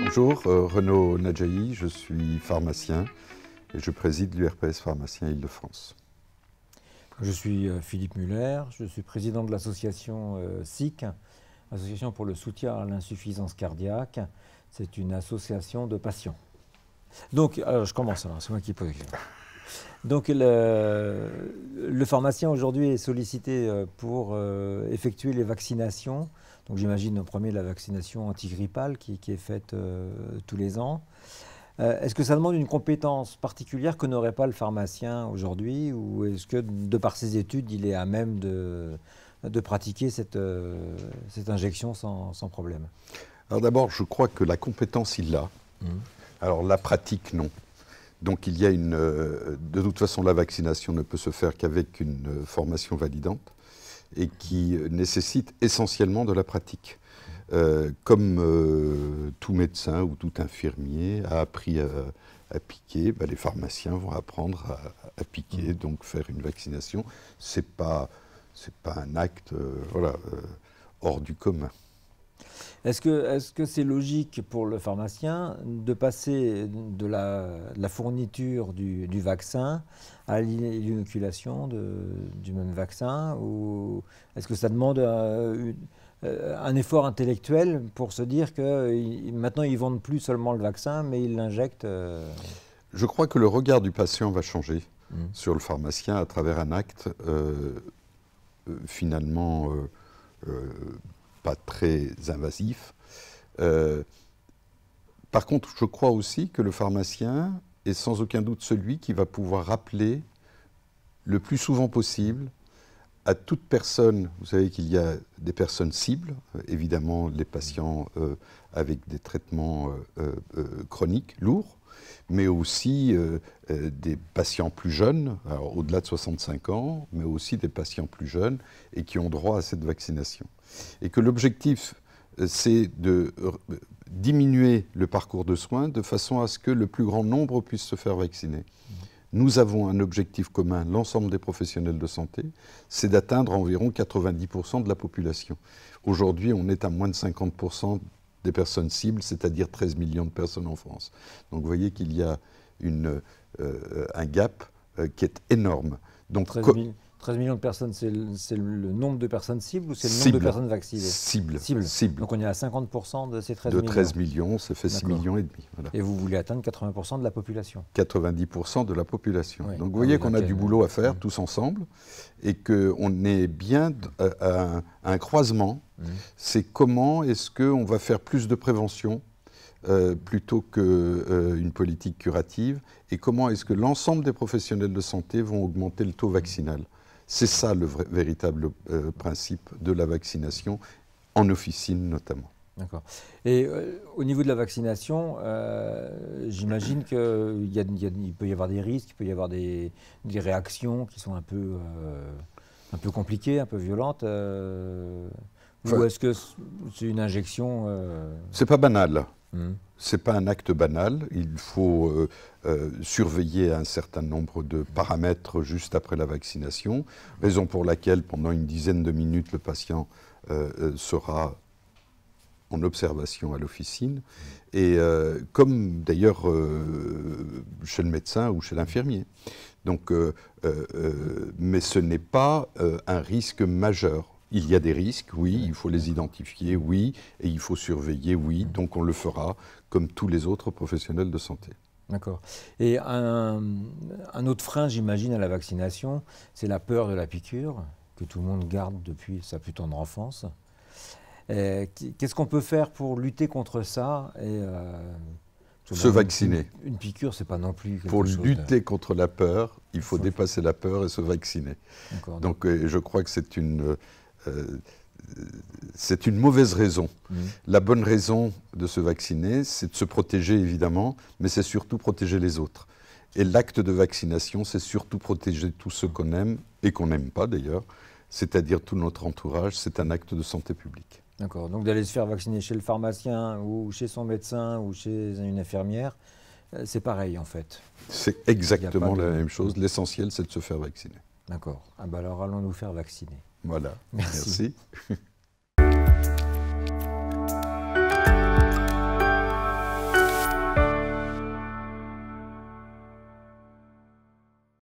Bonjour, Renaud Nadjahi, je suis pharmacien et je préside l'URPS Pharmacien Île-de-France. Je suis Philippe Muller, je suis président de l'association SIC, Association pour le soutien à l'insuffisance cardiaque. C'est une association de patients. Donc, alors je commence, c'est moi qui pose la question. Donc, le pharmacien aujourd'hui est sollicité pour effectuer les vaccinations. Donc, j'imagine en premier la vaccination antigrippale qui est faite tous les ans. Est-ce que ça demande une compétence particulière que n'aurait pas le pharmacien aujourd'hui, ou est-ce que, de par ses études, il est à même de pratiquer cette injection sans problème? Alors d'abord, je crois que la compétence, il l'a. Alors la pratique, non. Donc il y a de toute façon, la vaccination ne peut se faire qu'avec une formation validante et qui nécessite essentiellement de la pratique. Comme tout médecin ou tout infirmier a appris à piquer, les pharmaciens vont apprendre à piquer, donc faire une vaccination. C'est pas un acte hors du commun. Est-ce que c'est logique pour le pharmacien de passer de la fourniture du vaccin à l'inoculation du même vaccin, ou est-ce que ça demande un effort intellectuel pour se dire que maintenant ils ne vendent plus seulement le vaccin, mais ils l'injectent Je crois que le regard du patient va changer sur le pharmacien à travers un acte finalement pas très invasif. Par contre, je crois aussi que le pharmacien est sans aucun doute celui qui va pouvoir rappeler le plus souvent possible à toute personne. Vous savez qu'il y a des personnes cibles, évidemment les patients avec des traitements chroniques lourds, mais aussi des patients plus jeunes, au-delà de 65 ans, mais aussi des patients plus jeunes et qui ont droit à cette vaccination. Et que l'objectif, c'est de diminuer le parcours de soins de façon à ce que le plus grand nombre puisse se faire vacciner. Nous avons un objectif commun, l'ensemble des professionnels de santé, c'est d'atteindre environ 90% de la population. Aujourd'hui, on est à moins de 50% des personnes cibles, c'est-à-dire 13 millions de personnes en France. Donc vous voyez qu'il y a un gap qui est énorme. Donc, 13 millions de personnes, c'est le nombre de personnes cibles, ou c'est le nombre de personnes vaccinées? Cible. Donc on est à 50% de ces 13 millions. De 13 millions, ça fait 6,5 millions. Voilà. Et vous voulez atteindre 80% de la population? 90% de la population. Oui. Donc vous voyez qu'on a du boulot à faire tous ensemble et qu'on est bien à un croisement. C'est comment est-ce qu'on va faire plus de prévention plutôt qu'une politique curative, et comment est-ce que l'ensemble des professionnels de santé vont augmenter le taux vaccinal. C'est ça le véritable principe de la vaccination, en officine notamment. D'accord. Et au niveau de la vaccination, j'imagine qu'il peut y avoir des risques, il peut y avoir des réactions qui sont un peu compliquées, un peu violentes. Ou est-ce que c'est une injection C'est pas banal. C'est pas un acte banal. Il faut surveiller un certain nombre de paramètres juste après la vaccination, raison pour laquelle pendant une dizaine de minutes le patient sera en observation à l'officine, et comme d'ailleurs chez le médecin ou chez l'infirmier. Donc, mais ce n'est pas un risque majeur. Il y a des risques, oui, il faut les identifier, oui, et il faut surveiller, oui, donc on le fera comme tous les autres professionnels de santé. D'accord. Et un autre frein, j'imagine, à la vaccination, c'est la peur de la piqûre, que tout le monde garde depuis sa plus tendre enfance. Qu'est-ce qu'on peut faire pour lutter contre ça Se vacciner. Une piqûre, c'est pas non plus quelque Pour chose lutter contre la peur, il faut dépasser la peur et se vacciner. Donc je crois que c'est une mauvaise raison. La bonne raison de se vacciner, c'est de se protéger évidemment, mais c'est surtout protéger les autres. Et l'acte de vaccination, c'est surtout protéger tous ceux qu'on aime et qu'on n'aime pas d'ailleurs, c'est-à-dire tout notre entourage. C'est un acte de santé publique. D'accord. Donc d'aller se faire vacciner chez le pharmacien ou chez son médecin ou chez une infirmière, c'est pareil en fait. C'est exactement la même chose. L'essentiel, c'est de se faire vacciner. D'accord. Ah bah alors allons nous faire vacciner. Voilà. Merci. Merci.